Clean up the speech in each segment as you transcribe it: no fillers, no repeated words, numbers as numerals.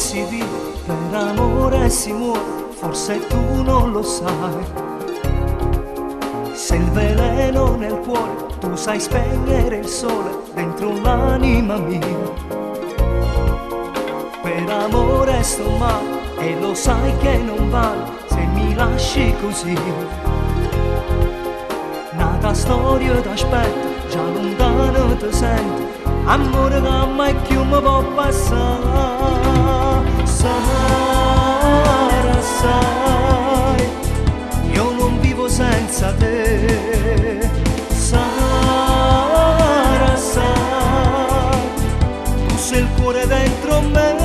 si vive, per amore si muore, forse tu non lo sai. Se il veleno nel cuore, tu sai spegnere il sole dentro l'anima mia. Per amore sto male e lo sai che non vale se mi lasci così. Nata storia d'aspetto, già lontano ti senti, amore che mai più mi può passare. Sarà, sai, io non vivo senza te. Sarà, sai, tu sei il cuore dentro me.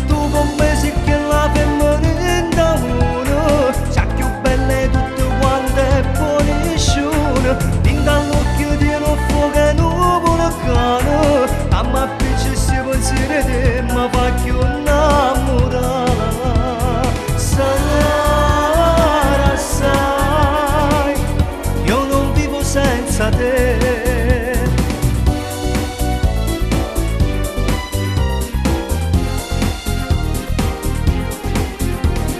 Tu con me sei che la femminina uno, sa più belle tutte quante e buoniscione. Din dall'occhio di non fuoco e non vulcano, a me piace si pensiero te, ma fa più innamorare. Sarà, sai, io non vivo senza te.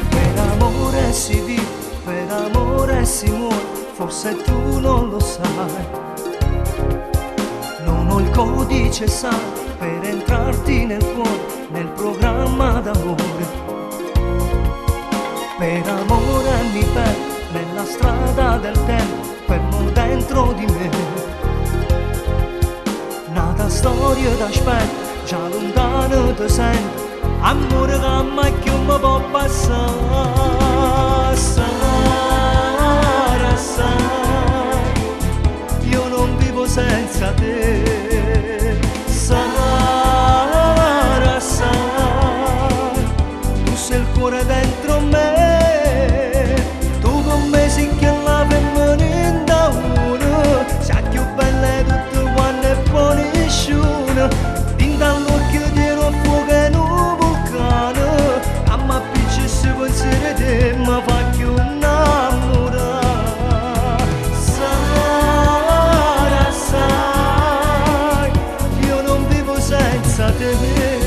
Per amore si vive, per amore si muore, forse tu non lo sai. Non ho il codice sai per entrarti nel cuore, nel programma d'amore. Per amore mi perdo nella strada del tempo, fermo dentro di me. Nata storia d'aspetto, già lontano ti sento, amore che mai più mi può passare. Sarà, sai, io non vivo senza te. Sarà, sai, tu sei il cuore dentro me. Tu con me sei che la femminina uno, sa più belle tutte quante e buoniscione. Din dall'occhio di non fuoco e non vulcano, a me piace si pensiero te, ma fa più innamorare. Sarà, sai, io non vivo senza te.